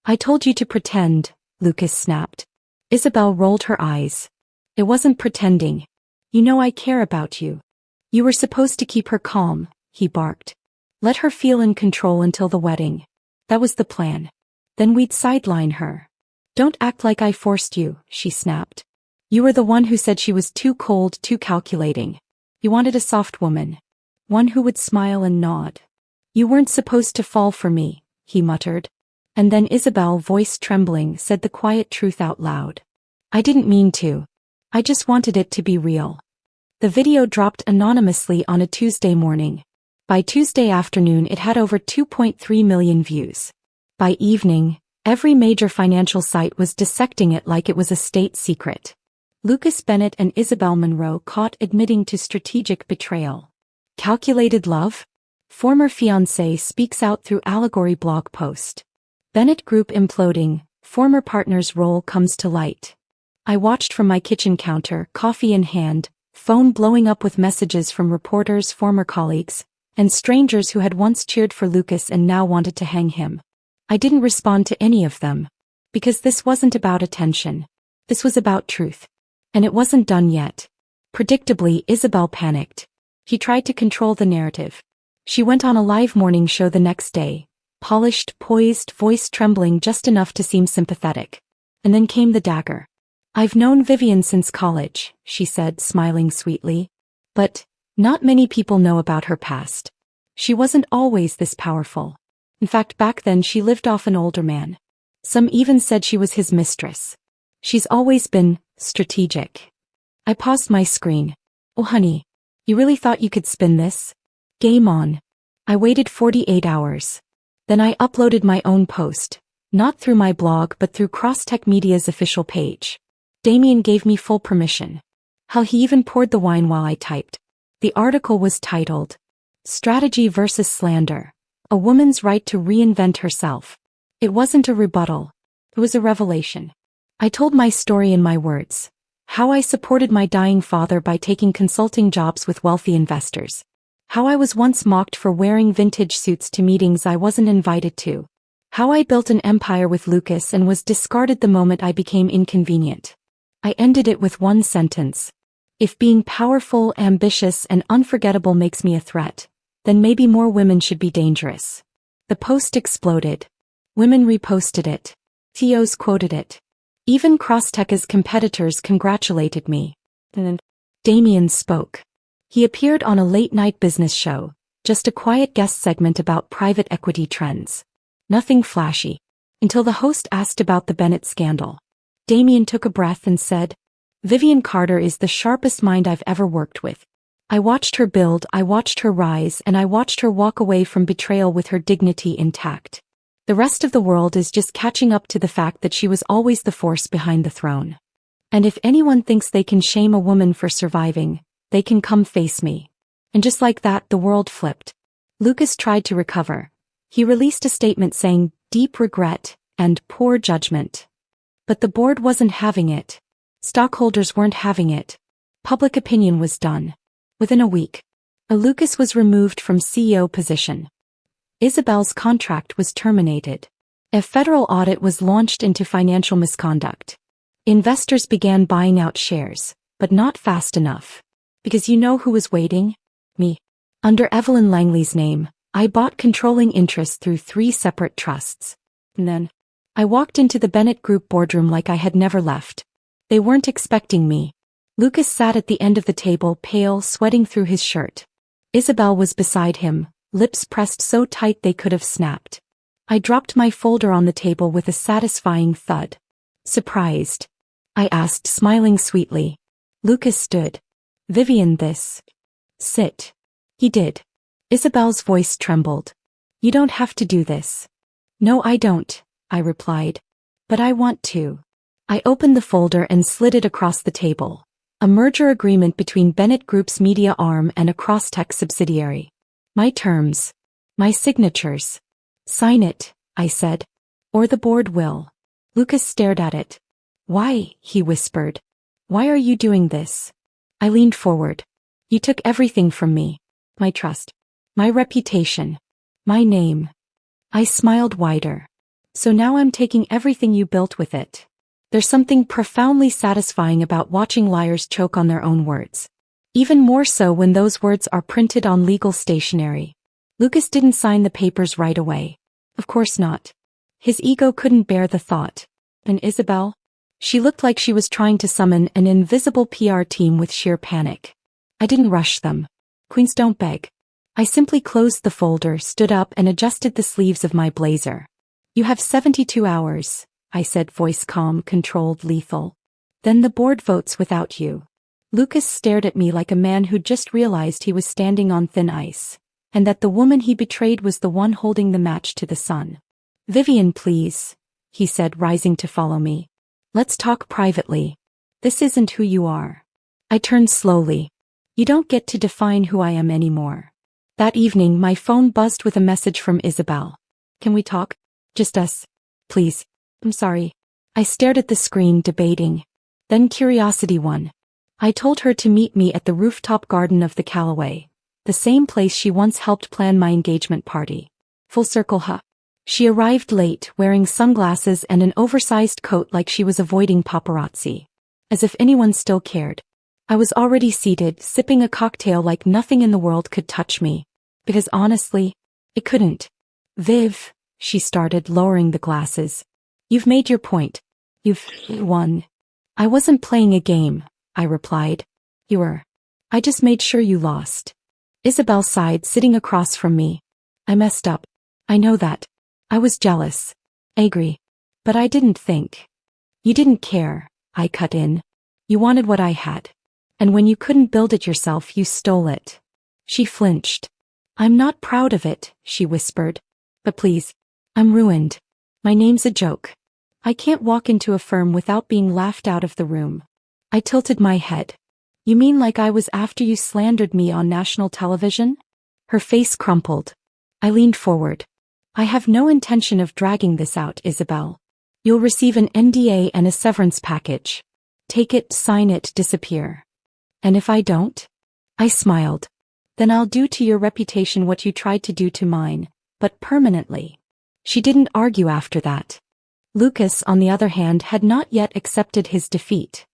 "I told you to pretend," Lucas snapped. Isabel rolled her eyes. "It wasn't pretending. You know I care about you." "You were supposed to keep her calm," he barked. "Let her feel in control until the wedding. That was the plan. Then we'd sideline her." "Don't act like I forced you," she snapped. "You were the one who said she was too cold, too calculating. You wanted a soft woman. One who would smile and nod." "You weren't supposed to fall for me," he muttered. And then Isabel, voice trembling, said the quiet truth out loud. "I didn't mean to. I just wanted it to be real." The video dropped anonymously on a Tuesday morning. By Tuesday afternoon, it had over 2.3 million views. By evening, every major financial site was dissecting it like it was a state secret. Lucas Bennett and Isabel Monroe caught admitting to strategic betrayal. Calculated love? Former fiancé speaks out through allegory blog post. Bennett Group imploding, former partner's role comes to light. I watched from my kitchen counter, coffee in hand, phone blowing up with messages from reporters, former colleagues, and strangers who had once cheered for Lucas and now wanted to hang him. I didn't respond to any of them. Because this wasn't about attention. This was about truth. And it wasn't done yet. Predictably, Isabel panicked. She tried to control the narrative. She went on a live morning show the next day, polished, poised, voice trembling just enough to seem sympathetic. And then came the dagger. "I've known Vivian since college," she said, smiling sweetly. "But not many people know about her past. She wasn't always this powerful. In fact, back then she lived off an older man. Some even said she was his mistress. She's always been strategic." I paused my screen. "Oh honey, you really thought you could spin this? Game on." I waited 48 hours. Then I uploaded my own post, not through my blog but through Crosstech Media's official page. Damien gave me full permission. Hell, he even poured the wine while I typed. The article was titled, "Strategy versus Slander. A Woman's Right to Reinvent Herself." It wasn't a rebuttal. It was a revelation. I told my story in my words. How I supported my dying father by taking consulting jobs with wealthy investors. How I was once mocked for wearing vintage suits to meetings I wasn't invited to. How I built an empire with Lucas and was discarded the moment I became inconvenient. I ended it with one sentence. If being powerful, ambitious, and unforgettable makes me a threat, then maybe more women should be dangerous. The post exploded. Women reposted it. TOs quoted it. Even Crosstech's competitors congratulated me. And then Damien spoke. He appeared on a late-night business show, just a quiet guest segment about private equity trends. Nothing flashy. Until the host asked about the Bennett scandal. Damien took a breath and said, "Vivian Carter is the sharpest mind I've ever worked with. I watched her build, I watched her rise, and I watched her walk away from betrayal with her dignity intact. The rest of the world is just catching up to the fact that she was always the force behind the throne. And if anyone thinks they can shame a woman for surviving, they can come face me." And just like that, the world flipped. Lucas tried to recover. He released a statement saying, "Deep regret," and "poor judgment." But the board wasn't having it. Stockholders weren't having it. Public opinion was done. Within a week, Lucas was removed from CEO position. Isabel's contract was terminated. A federal audit was launched into financial misconduct. Investors began buying out shares, but not fast enough. Because you know who was waiting? Me. Under Evelyn Langley's name, I bought controlling interest through 3 separate trusts. And then, I walked into the Bennett Group boardroom like I had never left. They weren't expecting me. Lucas sat at the end of the table, pale, sweating through his shirt. Isabel was beside him, lips pressed so tight they could have snapped. I dropped my folder on the table with a satisfying thud. "Surprised?" I asked, smiling sweetly. Lucas stood. "Vivian, this." "Sit." He did. Isabel's voice trembled. "You don't have to do this." "No, I don't," I replied. "But I want to." I opened the folder and slid it across the table. A merger agreement between Bennett Group's media arm and a Crosstech subsidiary. My terms. My signatures. "Sign it," I said. "Or the board will." Lucas stared at it. "Why?" he whispered. "Why are you doing this?" I leaned forward. "You took everything from me. My trust. My reputation. My name." I smiled wider. "So now I'm taking everything you built with it." There's something profoundly satisfying about watching liars choke on their own words. Even more so when those words are printed on legal stationery. Lucas didn't sign the papers right away. Of course not. His ego couldn't bear the thought. And Isabel? She looked like she was trying to summon an invisible PR team with sheer panic. I didn't rush them. Queens don't beg. I simply closed the folder, stood up, and adjusted the sleeves of my blazer. "You have 72 hours, I said, voice calm, controlled, lethal. "Then the board votes without you." Lucas stared at me like a man who'd just realized he was standing on thin ice, and that the woman he betrayed was the one holding the match to the sun. "Vivian, please," he said, rising to follow me. "Let's talk privately. This isn't who you are." I turned slowly. "You don't get to define who I am anymore." That evening, my phone buzzed with a message from Isabel. "Can we talk? Just us. Please." "I'm sorry." I stared at the screen, debating. Then curiosity won. I told her to meet me at the rooftop garden of the Callaway, the same place she once helped plan my engagement party. Full circle, huh? She arrived late, wearing sunglasses and an oversized coat like she was avoiding paparazzi. As if anyone still cared. I was already seated, sipping a cocktail like nothing in the world could touch me. Because honestly, it couldn't. "Viv," she started, lowering the glasses. "You've made your point. You've won." "I wasn't playing a game," I replied. "You were. I just made sure you lost." Isabel sighed, sitting across from me. "I messed up. I know that. I was jealous. I agree. But I didn't think. You didn't care," I cut in. "You wanted what I had. And when you couldn't build it yourself, you stole it." She flinched. "I'm not proud of it," she whispered. "But please, I'm ruined. My name's a joke. I can't walk into a firm without being laughed out of the room." I tilted my head. "You mean like I was after you slandered me on national television?" Her face crumpled. I leaned forward. "I have no intention of dragging this out, Isabel. You'll receive an NDA and a severance package. Take it, sign it, disappear. And if I don't? I smiled. Then I'll do to your reputation what you tried to do to mine, but permanently. She didn't argue after that. Lucas, on the other hand, had not yet accepted his defeat.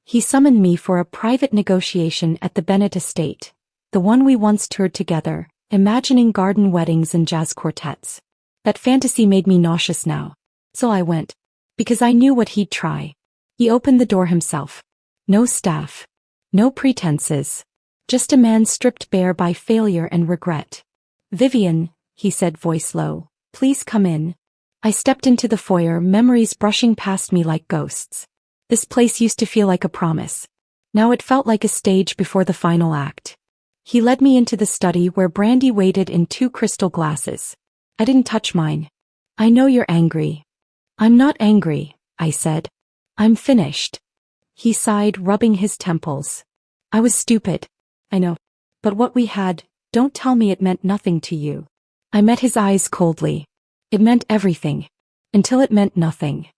He summoned me for a private negotiation at the Bennett estate, the one we once toured together, imagining garden weddings and jazz quartets. That fantasy made me nauseous now. So I went. Because I knew what he'd try. He opened the door himself. No staff. No pretenses. Just a man stripped bare by failure and regret. "Vivian," he said, voice low, "please come in." I stepped into the foyer, memories brushing past me like ghosts. This place used to feel like a promise. Now it felt like a stage before the final act. He led me into the study where brandy waited in 2 crystal glasses. I didn't touch mine. "I know you're angry." "I'm not angry," I said. "I'm finished." He sighed, rubbing his temples. "I was stupid. I know. But what we had, don't tell me it meant nothing to you." I met his eyes coldly. It meant everything. Until it meant nothing.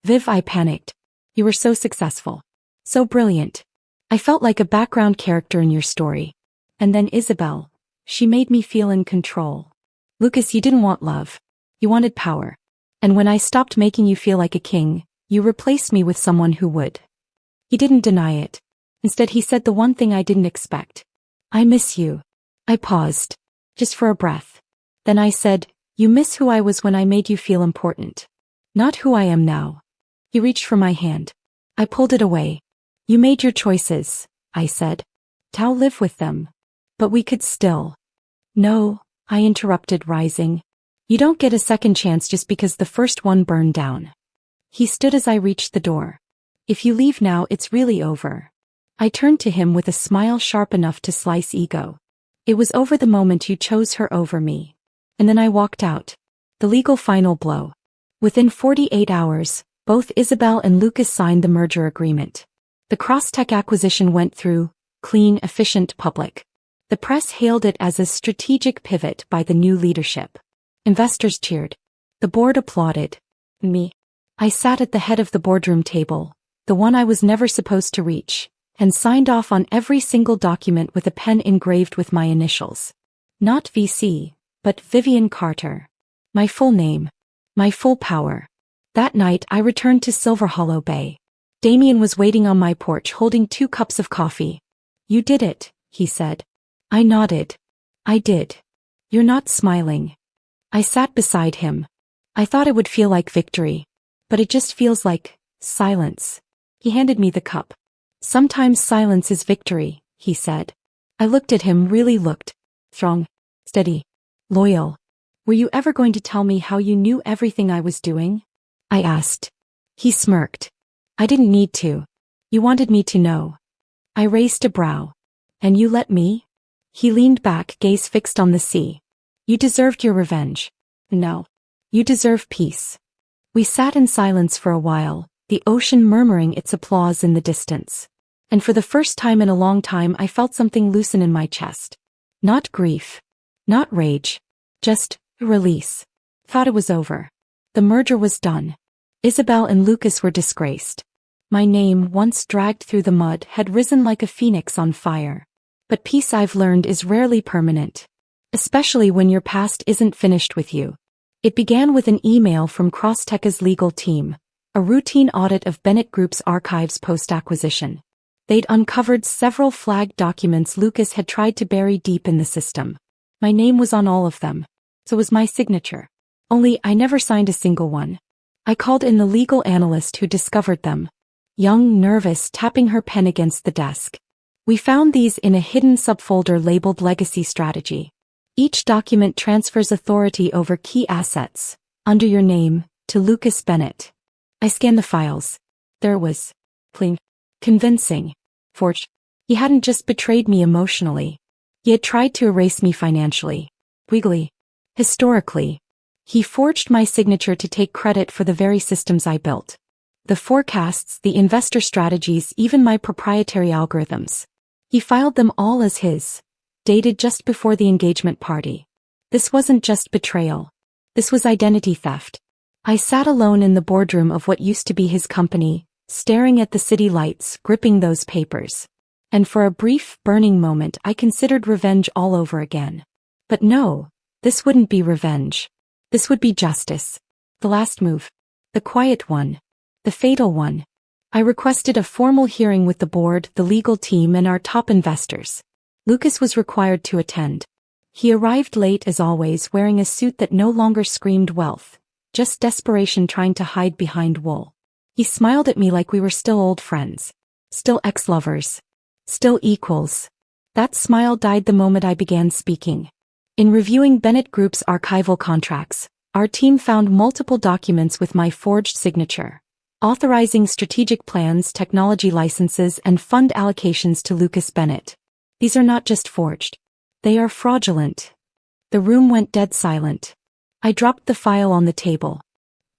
"Viv," I panicked. "You were so successful. So brilliant. I felt like a background character in your story. And then Isabel. She made me feel in control. Lucas, you didn't want love. You wanted power. And when I stopped making you feel like a king, you replaced me with someone who would." He didn't deny it. Instead, he said the one thing I didn't expect. "I miss you." I paused. Just for a breath. Then I said, "You miss who I was when I made you feel important. Not who I am now." He reached for my hand. I pulled it away. "You made your choices," I said. "I'll live with them. But we could still." "No," I interrupted, rising. "You don't get a second chance just because the first one burned down." He stood as I reached the door. "If you leave now, it's really over." I turned to him with a smile sharp enough to slice ego. "It was over the moment you chose her over me." And then I walked out. The legal final blow. Within 48 hours, both Isabel and Lucas signed the merger agreement. The cross-tech acquisition went through, clean, efficient, public. The press hailed it as a strategic pivot by the new leadership. Investors cheered. The board applauded. Me. I sat at the head of the boardroom table, the one I was never supposed to reach, and signed off on every single document with a pen engraved with my initials. Not VC, but Vivian Carter. My full name. My full power. That night I returned to Silver Hollow Bay. Damien was waiting on my porch holding 2 cups of coffee. "You did it," he said. I nodded. "I did." "You're not smiling." I sat beside him. I thought it would feel like victory. But it just feels like silence. He handed me the cup. "Sometimes silence is victory," he said. I looked at him, really looked. Strong. Steady. Loyal. "Were you ever going to tell me how you knew everything I was doing?" I asked. He smirked. "I didn't need to. You wanted me to know." I raised a brow. "And you let me?" He leaned back, gaze fixed on the sea. "You deserved your revenge. No. You deserve peace." We sat in silence for a while, the ocean murmuring its applause in the distance. And for the first time in a long time I felt something loosen in my chest. Not grief. Not rage. Just release. Thought it was over. The merger was done. Isabel and Lucas were disgraced. My name, once dragged through the mud, had risen like a phoenix on fire. But peace, I've learned, is rarely permanent. Especially when your past isn't finished with you. It began with an email from Crosstech's legal team, a routine audit of Bennett Group's archives post-acquisition. They'd uncovered several flagged documents Lucas had tried to bury deep in the system. My name was on all of them. So was my signature. Only I never signed a single one. I called in the legal analyst who discovered them. Young, nervous, tapping her pen against the desk. "We found these in a hidden subfolder labeled Legacy Strategy. Each document transfers authority over key assets, under your name, to Lucas Bennett." I scanned the files. There it was. Clean. Convincing. Forged. He hadn't just betrayed me emotionally. He had tried to erase me financially. Legally. Historically. He forged my signature to take credit for the very systems I built. The forecasts, the investor strategies, even my proprietary algorithms. He filed them all as his. Dated just before the engagement party. This wasn't just betrayal. This was identity theft. I sat alone in the boardroom of what used to be his company, staring at the city lights, gripping those papers. And for a brief, burning moment I considered revenge all over again. But no, this wouldn't be revenge. This would be justice. The last move. The quiet one. The fatal one. I requested a formal hearing with the board, the legal team, and our top investors. Lucas was required to attend. He arrived late as always, wearing a suit that no longer screamed wealth, just desperation trying to hide behind wool. He smiled at me like we were still old friends. Still ex-lovers. Still equals. That smile died the moment I began speaking. In reviewing Bennett Group's archival contracts, our team found multiple documents with my forged signature, authorizing strategic plans, technology licenses, and fund allocations to Lucas Bennett. These are not just forged. They are fraudulent. The room went dead silent. I dropped the file on the table.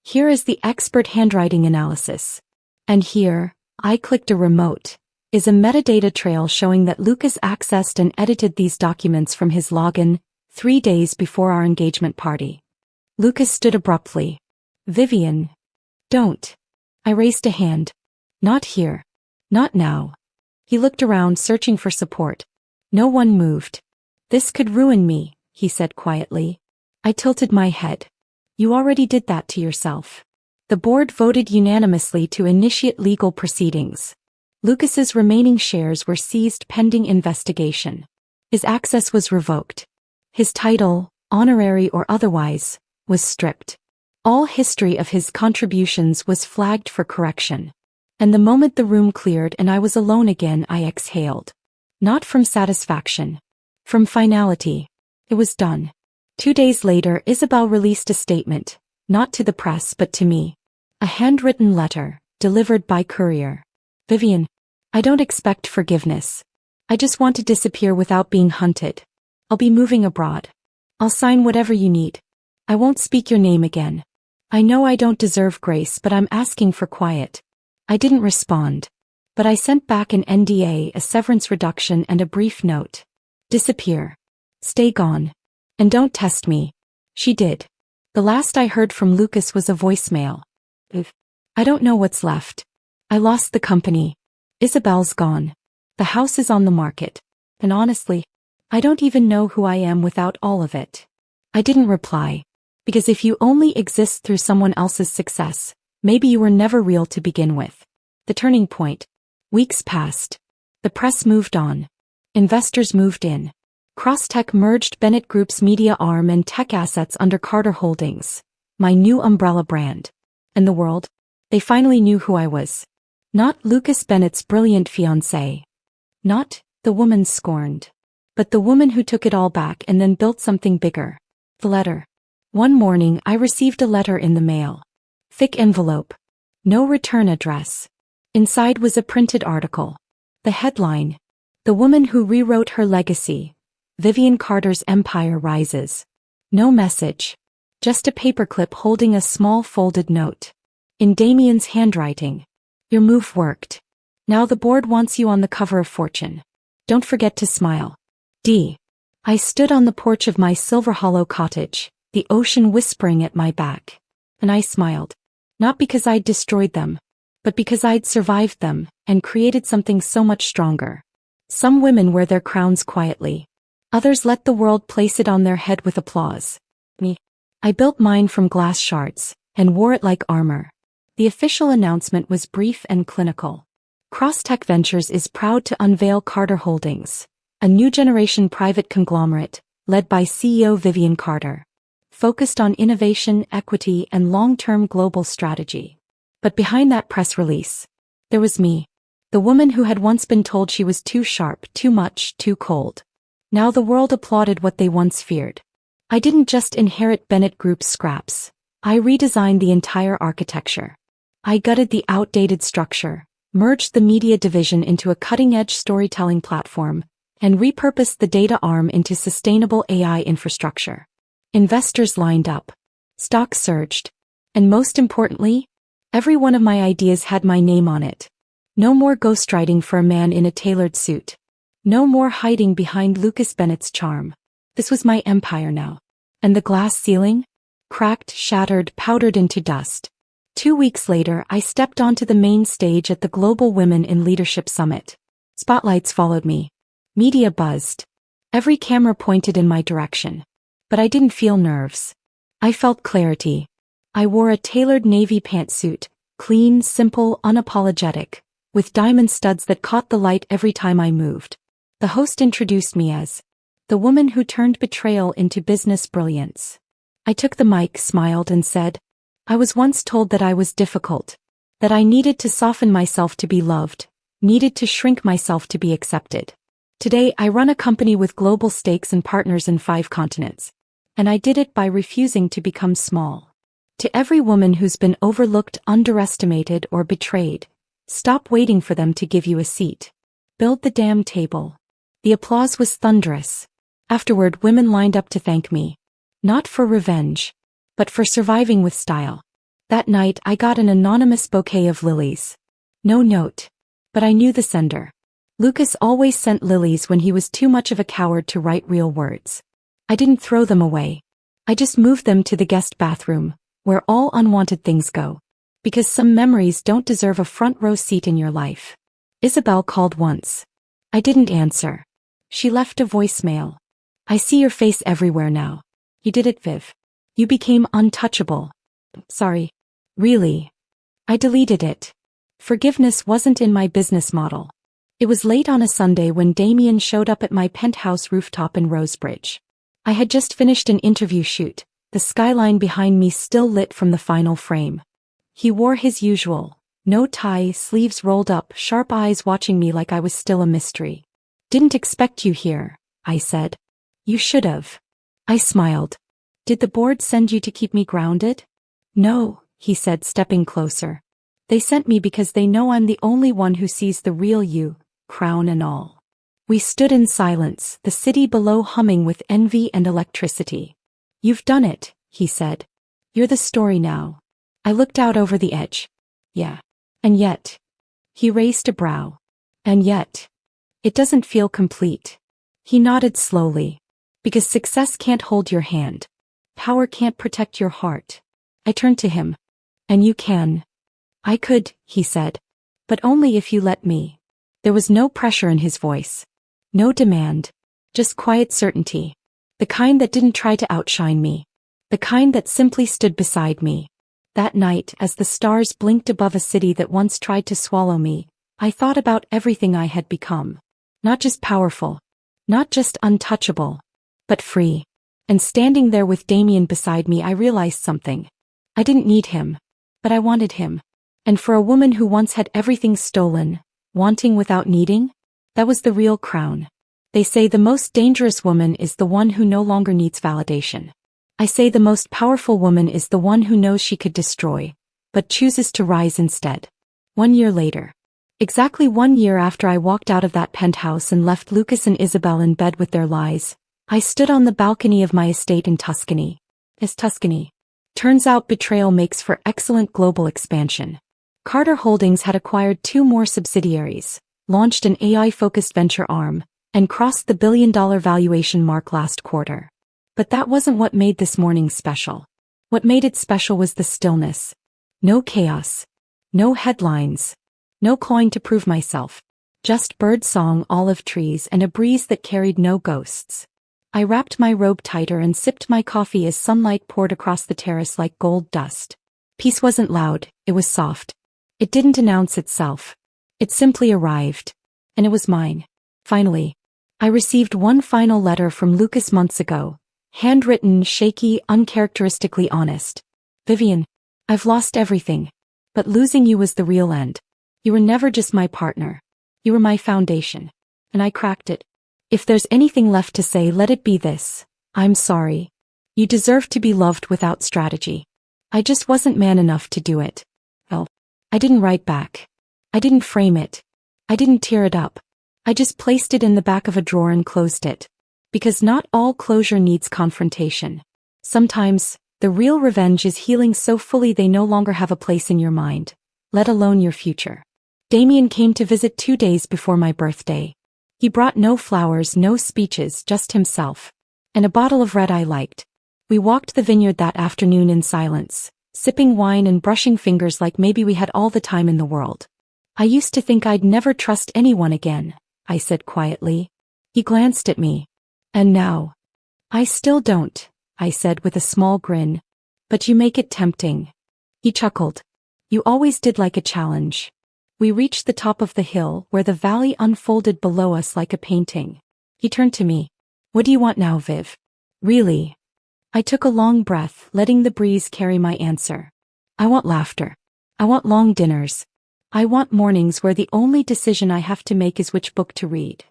Here is the expert handwriting analysis. And here, I clicked a remote, is a metadata trail showing that Lucas accessed and edited these documents from his login 3 days before our engagement party. Lucas stood abruptly. Vivian. Don't. I raised a hand. Not here. Not now. He looked around, searching for support. No one moved. This could ruin me, he said quietly. I tilted my head. You already did that to yourself. The board voted unanimously to initiate legal proceedings. Lucas's remaining shares were seized pending investigation. His access was revoked. His title, honorary or otherwise, was stripped. All history of his contributions was flagged for correction. And the moment the room cleared and I was alone again, I exhaled. Not from satisfaction. From finality. It was done. 2 days later, Isabel released a statement, not to the press but to me. A handwritten letter, delivered by courier. Vivian, I don't expect forgiveness. I just want to disappear without being hunted. I'll be moving abroad. I'll sign whatever you need. I won't speak your name again. I know I don't deserve grace, but I'm asking for quiet. I didn't respond. But I sent back an NDA, a severance reduction, and a brief note. Disappear. Stay gone. And don't test me. She did. The last I heard from Lucas was a voicemail. I don't know what's left. I lost the company. Isabel's gone. The house is on the market. And honestly, I don't even know who I am without all of it. I didn't reply. Because if you only exist through someone else's success, maybe you were never real to begin with. The turning point. Weeks passed. The press moved on. Investors moved in. Crosstech merged Bennett Group's media arm and tech assets under Carter Holdings, my new umbrella brand. And the world? They finally knew who I was. Not Lucas Bennett's brilliant fiancée. Not the woman scorned. But the woman who took it all back and then built something bigger. The letter. One morning I received a letter in the mail. Thick envelope. No return address. Inside was a printed article. The headline. The woman who rewrote her legacy. Vivian Carter's empire rises. No message. Just a paperclip holding a small folded note. In Damien's handwriting. Your move worked. Now the board wants you on the cover of Fortune. Don't forget to smile. D. I stood on the porch of my Silver Hollow cottage, the ocean whispering at my back. And I smiled. Not because I'd destroyed them, but because I'd survived them and created something so much stronger. Some women wear their crowns quietly. Others let the world place it on their head with applause. Me. I built mine from glass shards and wore it like armor. The official announcement was brief and clinical. Crosstech Ventures is proud to unveil Carter Holdings, a new generation private conglomerate led by CEO Vivian Carter, focused on innovation, equity, and long-term global strategy. But behind that press release, there was me, the woman who had once been told she was too sharp, too much, too cold. Now the world applauded what they once feared. I didn't just inherit Bennett Group's scraps. I redesigned the entire architecture. I gutted the outdated structure, merged the media division into a cutting-edge storytelling platform, and repurposed the data arm into sustainable AI infrastructure. Investors lined up. Stocks surged. And most importantly, every one of my ideas had my name on it. No more ghostwriting for a man in a tailored suit. No more hiding behind Lucas Bennett's charm. This was my empire now. And the glass ceiling? Cracked, shattered, powdered into dust. 2 weeks later, I stepped onto the main stage at the Global Women in Leadership Summit. Spotlights followed me. Media buzzed. Every camera pointed in my direction. But I didn't feel nerves. I felt clarity. I wore a tailored navy pantsuit, clean, simple, unapologetic, with diamond studs that caught the light every time I moved. The host introduced me as the woman who turned betrayal into business brilliance. I took the mic, smiled, and said, I was once told that I was difficult, that I needed to soften myself to be loved, needed to shrink myself to be accepted. Today, I run a company with global stakes and partners in 5 continents. And I did it by refusing to become small. To every woman who's been overlooked, underestimated, or betrayed, stop waiting for them to give you a seat. Build the damn table. The applause was thunderous. Afterward, women lined up to thank me. Not for revenge, but for surviving with style. That night, I got an anonymous bouquet of lilies. No note. But I knew the sender. Lucas always sent lilies when he was too much of a coward to write real words. I didn't throw them away. I just moved them to the guest bathroom, where all unwanted things go. Because some memories don't deserve a front row seat in your life. Isabel called once. I didn't answer. She left a voicemail. I see your face everywhere now. You did it, Viv. You became untouchable. Sorry. Really. I deleted it. Forgiveness wasn't in my business model. It was late on a Sunday when Damien showed up at my penthouse rooftop in Rosebridge. I had just finished an interview shoot, the skyline behind me still lit from the final frame. He wore his usual, no tie, sleeves rolled up, sharp eyes watching me like I was still a mystery. Didn't expect you here, I said. You should have. I smiled. Did the board send you to keep me grounded? No, he said, stepping closer. They sent me because they know I'm the only one who sees the real you, crown and all. We stood in silence, the city below humming with envy and electricity. You've done it, he said. You're the story now. I looked out over the edge. Yeah. And yet. He raised a brow. And yet. It doesn't feel complete. He nodded slowly. Because success can't hold your hand. Power can't protect your heart. I turned to him. And you can. I could, he said. But only if you let me. There was no pressure in his voice. No demand. Just quiet certainty. The kind that didn't try to outshine me. The kind that simply stood beside me. That night, as the stars blinked above a city that once tried to swallow me, I thought about everything I had become. Not just powerful. Not just untouchable. But free. And standing there with Damien beside me, I realized something. I didn't need him. But I wanted him. And for a woman who once had everything stolen, wanting without needing, that was the real crown. They say the most dangerous woman is the one who no longer needs validation. I say the most powerful woman is the one who knows she could destroy, but chooses to rise instead. 1 year later. Exactly 1 year after I walked out of that penthouse and left Lucas and Isabel in bed with their lies, I stood on the balcony of my estate in Tuscany. Tuscany. Turns out betrayal makes for excellent global expansion. Carter Holdings had acquired 2 more subsidiaries, launched an AI-focused venture arm, and crossed the billion-dollar valuation mark last quarter. But that wasn't what made this morning special. What made it special was the stillness. No chaos. No headlines. No clawing to prove myself. Just birdsong, olive trees, and a breeze that carried no ghosts. I wrapped my robe tighter and sipped my coffee as sunlight poured across the terrace like gold dust. Peace wasn't loud, it was soft. It didn't announce itself. It simply arrived. And it was mine. Finally. I received one final letter from Lucas months ago. Handwritten, shaky, uncharacteristically honest. Vivian, I've lost everything. But losing you was the real end. You were never just my partner. You were my foundation. And I cracked it. If there's anything left to say, let it be this. I'm sorry. You deserve to be loved without strategy. I just wasn't man enough to do it. Oh. I didn't write back. I didn't frame it. I didn't tear it up. I just placed it in the back of a drawer and closed it. Because not all closure needs confrontation. Sometimes, the real revenge is healing so fully they no longer have a place in your mind, let alone your future. Damien came to visit 2 days before my birthday. He brought no flowers, no speeches, just himself. And a bottle of red I liked. We walked the vineyard that afternoon in silence, sipping wine and brushing fingers like maybe we had all the time in the world. I used to think I'd never trust anyone again, I said quietly. He glanced at me. And now? I still don't, I said with a small grin. But you make it tempting. He chuckled. You always did like a challenge. We reached the top of the hill where the valley unfolded below us like a painting. He turned to me. What do you want now, Viv? Really? I took a long breath, letting the breeze carry my answer. I want laughter. I want long dinners. I want mornings where the only decision I have to make is which book to read.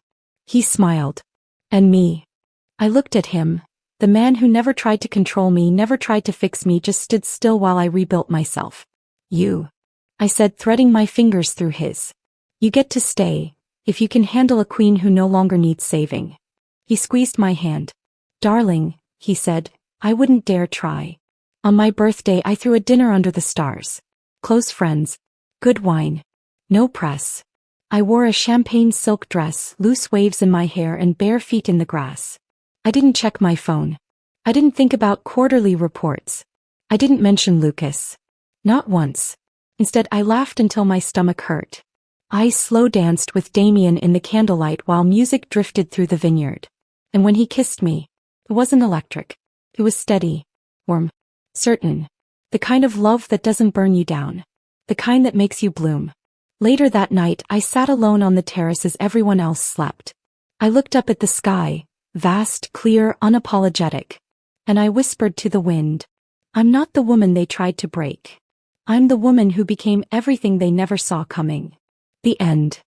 He smiled. And me? I looked at him, the man who never tried to control me, never tried to fix me, just stood still while I rebuilt myself. You. I said, threading my fingers through his. You get to stay, if you can handle a queen who no longer needs saving. He squeezed my hand. Darling, he said, I wouldn't dare try. On my birthday I threw a dinner under the stars. Close friends. Good wine. No press. I wore a champagne silk dress, loose waves in my hair and bare feet in the grass. I didn't check my phone. I didn't think about quarterly reports. I didn't mention Lucas. Not once. Instead I laughed until my stomach hurt. I slow danced with Damien in the candlelight while music drifted through the vineyard. And when he kissed me, it wasn't electric. It was steady, warm, certain. The kind of love that doesn't burn you down. The kind that makes you bloom. Later that night I sat alone on the terrace as everyone else slept. I looked up at the sky, vast, clear, unapologetic. And I whispered to the wind, I'm not the woman they tried to break. I'm the woman who became everything they never saw coming. The end.